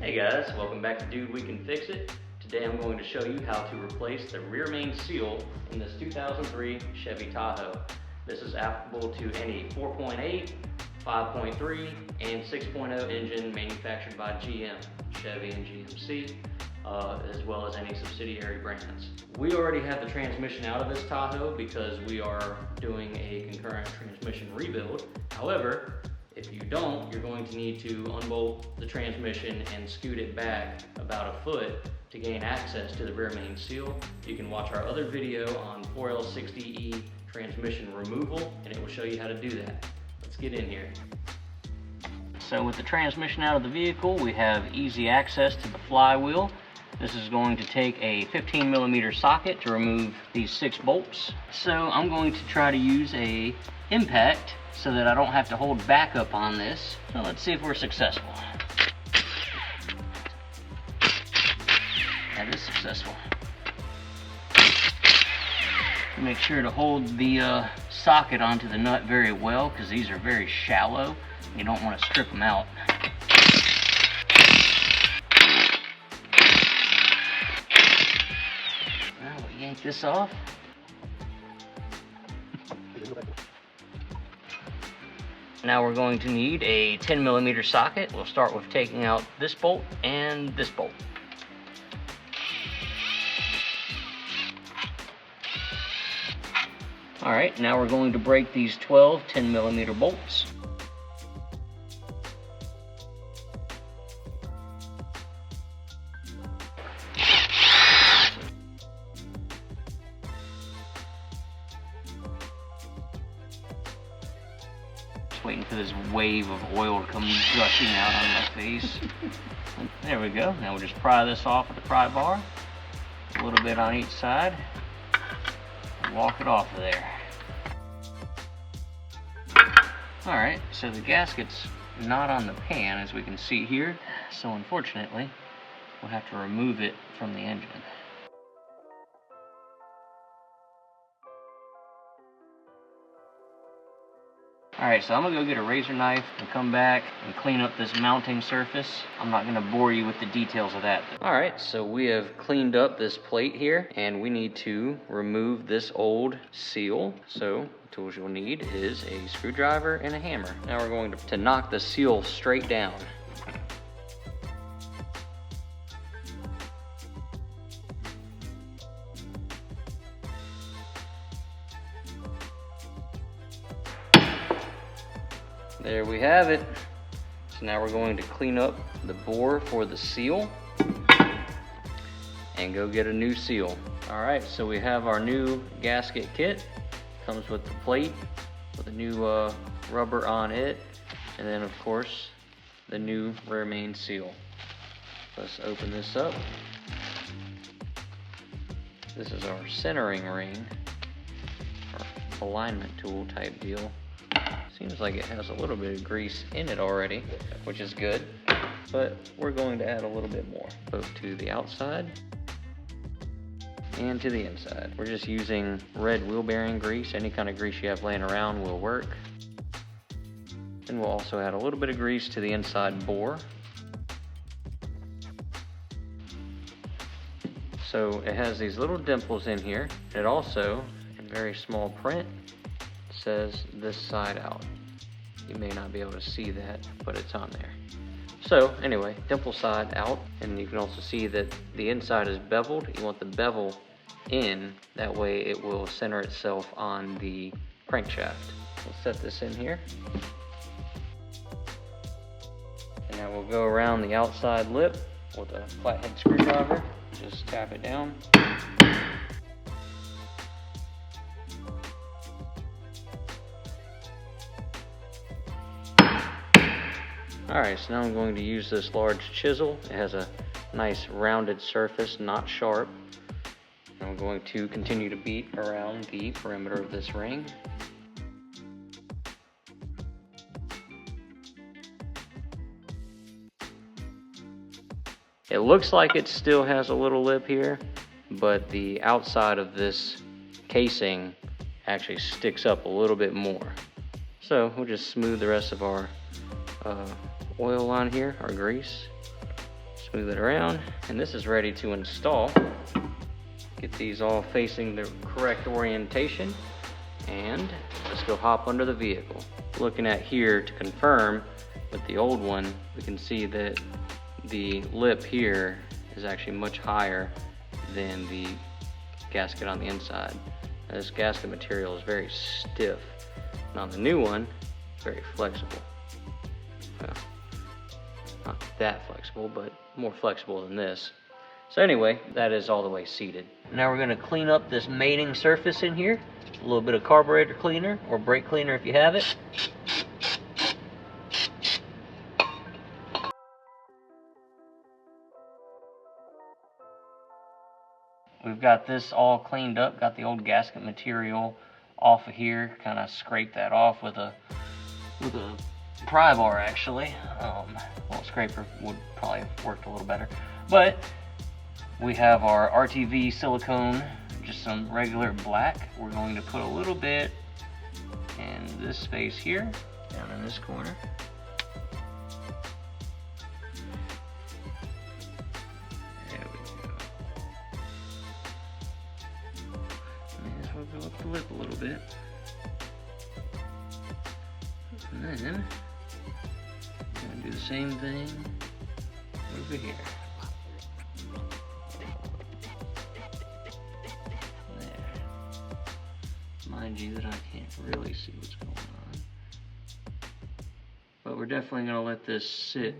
Hey guys, welcome back to Dude We Can Fix It. Today I'm going to show you how to replace the rear main seal in this 2003 Chevy Tahoe. This is applicable to any 4.8, 5.3, and 6.0 engine manufactured by GM, Chevy and GMC, as well as any subsidiary brands. We already have the transmission out of this Tahoe because we are doing a concurrent transmission rebuild. However, if you don't, you're going to need to unbolt the transmission and scoot it back about a foot to gain access to the rear main seal. You can watch our other video on 4L60E transmission removal and it will show you how to do that. Let's get in here. So with the transmission out of the vehicle, we have easy access to the flywheel. This is going to take a 15mm socket to remove these 6 bolts. So I'm going to try to use a impact so that I don't have to hold back up on this. So let's see if we're successful. That is successful. Make sure to hold the socket onto the nut very well because these are very shallow. You don't want to strip them out. Now we'll yank this off. Now we're going to need a 10mm socket. We'll start with taking out this bolt and this bolt. Alright, now we're going to break these 12 10mm bolts. Waiting for this wave of oil to come gushing out on my face. There we go. Now we'll just pry this off with the pry bar. A little bit on each side. And walk it off of there. Alright, so the gasket's not on the pan as we can see here. So unfortunately, we'll have to remove it from the engine. Alright, so I'm going to go get a razor knife and come back and clean up this mounting surface. I'm not going to bore you with the details of that. Alright, so we have cleaned up this plate here and we need to remove this old seal. So the tools you'll need is a screwdriver and a hammer. Now we're going to knock the seal straight down. There we have it. So now we're going to clean up the bore for the seal and go get a new seal. Alright, so we have our new gasket kit. Comes with the plate with a new rubber on it, and then of course the new rear main seal. Let's open this up. This is our centering ring, our alignment tool type deal. Seems like it has a little bit of grease in it already, which is good, but we're going to add a little bit more, both to the outside and to the inside. We're just using red wheel bearing grease. Any kind of grease you have laying around will work. And we'll also add a little bit of grease to the inside bore. So it has these little dimples in here. It also, in very small print, says this side out. You may not be able to see that, but it's on there. So anyway, dimple side out, and you can also see that the inside is beveled. You want the bevel in, that way it will center itself on the crankshaft. We'll set this in here. And now we'll go around the outside lip with a flathead screwdriver. Just tap it down. Alright, so now I'm going to use this large chisel. It has a nice rounded surface, not sharp. And I'm going to continue to beat around the perimeter of this ring. It looks like it still has a little lip here, but the outside of this casing actually sticks up a little bit more. So we'll just smooth the rest of our oil on here, our grease. Smooth it around, and this is ready to install. Get these all facing the correct orientation, and let's go hop under the vehicle. Looking at here to confirm with the old one, we can see that the lip here is actually much higher than the gasket on the inside. This gasket material is very stiff. And on the new one, it's very flexible. Well, not that flexible, but more flexible than this. So anyway, that is all the way seated. Now we're gonna clean up this mating surface in here. A little bit of carburetor cleaner or brake cleaner if you have it. We've got this all cleaned up, got the old gasket material off of here. Kind of scraped that off with a pry bar actually. Well, scraper would probably have worked a little better. But we have our RTV silicone, just some regular black. We're going to put a little bit in this space here, down in this corner. There we go. May as well go up the lip a little bit. And then I'm going to do the same thing over here. Mind you that I can't really see what's going on. But we're definitely going to let this sit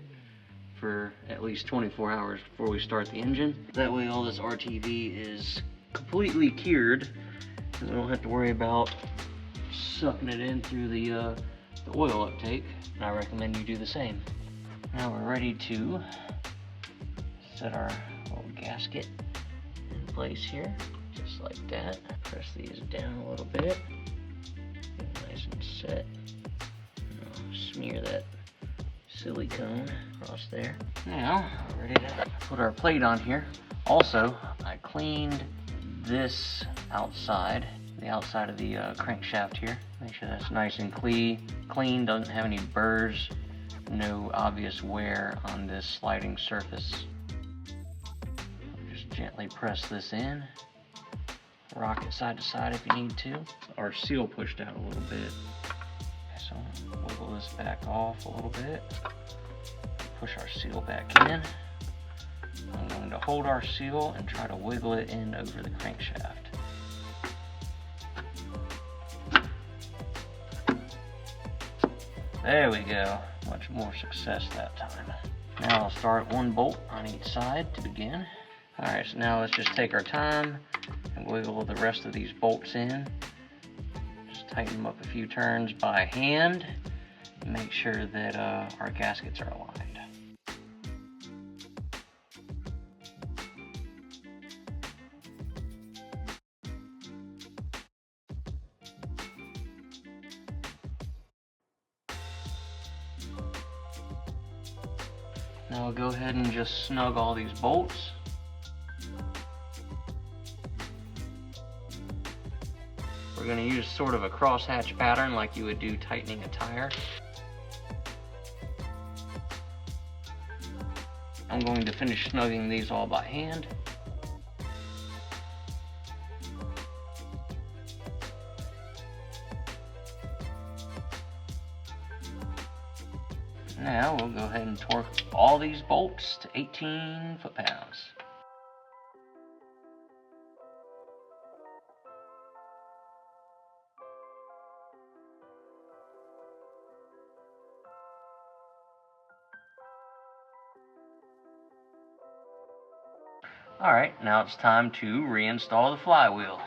for at least 24 hours before we start the engine. That way all this RTV is completely cured and we don't have to worry about sucking it in through the oil uptake. And I recommend you do the same. Now we're ready to set our little gasket in place here. Just like that. Press these down a little bit. Get it nice and set. And I'll smear that silicone across there. Now, we're ready to put our plate on here. Also, I cleaned this outside, the outside of the crankshaft here. Make sure that's nice and clean, doesn't have any burrs, no obvious wear on this sliding surface. Just gently press this in. Rock it side to side if you need to. Our seal pushed out a little bit. So wiggle this back off a little bit. Push our seal back in. I'm going to hold our seal and try to wiggle it in over the crankshaft. There we go. Much more success that time. Now I'll start one bolt on each side to begin. Alright, so now let's just take our time and wiggle the rest of these bolts in. Just tighten them up a few turns by hand and make sure that our gaskets are aligned. Now we'll go ahead and just snug all these bolts. We're going to use sort of a crosshatch pattern like you would do tightening a tire. I'm going to finish snugging these all by hand. Now we'll go ahead and torque all these bolts to 18 foot-pounds. Alright, now it's time to reinstall the flywheel.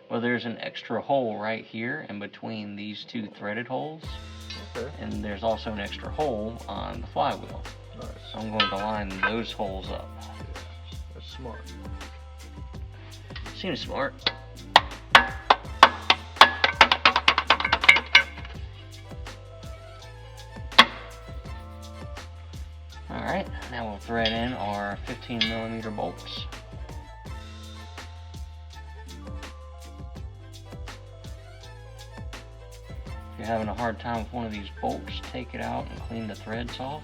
Well, there's an extra hole right here in between these two threaded holes. Okay. And there's also an extra hole on the flywheel. Nice. So I'm going to line those holes up. Yeah, that's smart. Seems smart. Alright, now we'll thread in our 15mm bolts. If you're having a hard time with one of these bolts, take it out and clean the threads off,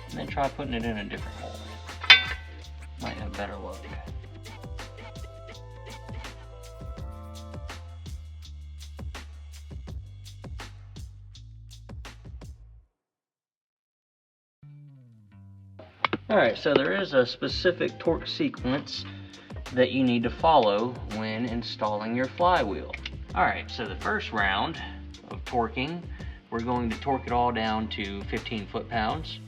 and then try putting it in a different hole. Alright, so there is a specific torque sequence that you need to follow when installing your flywheel. Alright, so the first round of torquing, we're going to torque it all down to 15 foot-pounds,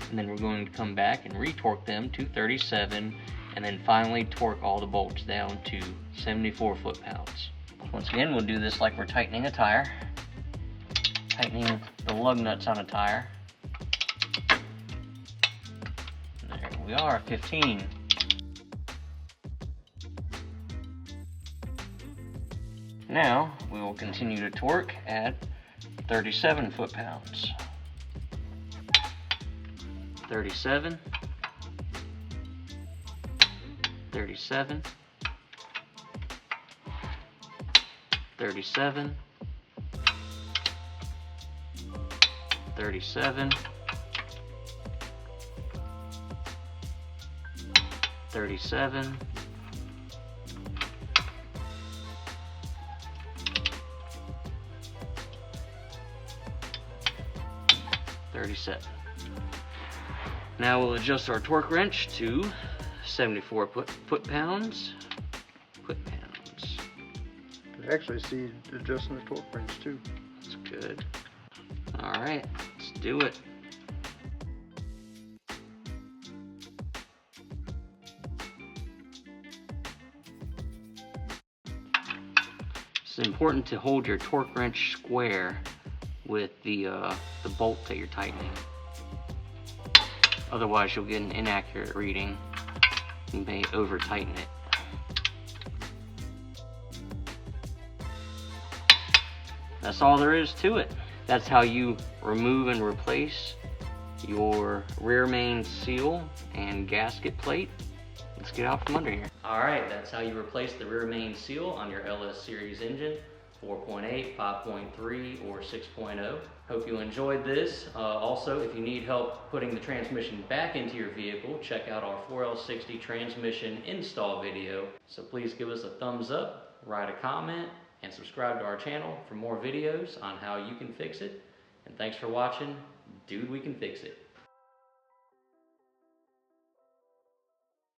and then we're going to come back and retorque them to 37, and then finally torque all the bolts down to 74 foot-pounds. Once again, we'll do this like we're tightening a tire, tightening the lug nuts on a tire. There we are, 15. Now, we will continue to torque at 37 foot-pounds. 37, 37, 37, 37, 37, 37. Now we'll adjust our torque wrench to 74 foot-pounds. I actually see adjusting the torque wrench too. That's good. All right, let's do it. It's important to hold your torque wrench square with the bolt that you're tightening. Otherwise, you'll get an inaccurate reading. You may over tighten it. That's all there is to it. That's how you remove and replace your rear main seal and gasket plate. Let's get out from under here. Alright, that's how you replace the rear main seal on your LS series engine. 4.8, 5.3, or 6.0. Hope you enjoyed this. Also, if you need help putting the transmission back into your vehicle, check out our 4L60 transmission install video. So please give us a thumbs up, write a comment, and subscribe to our channel for more videos on how you can fix it. And thanks for watching. Dude, we can fix it.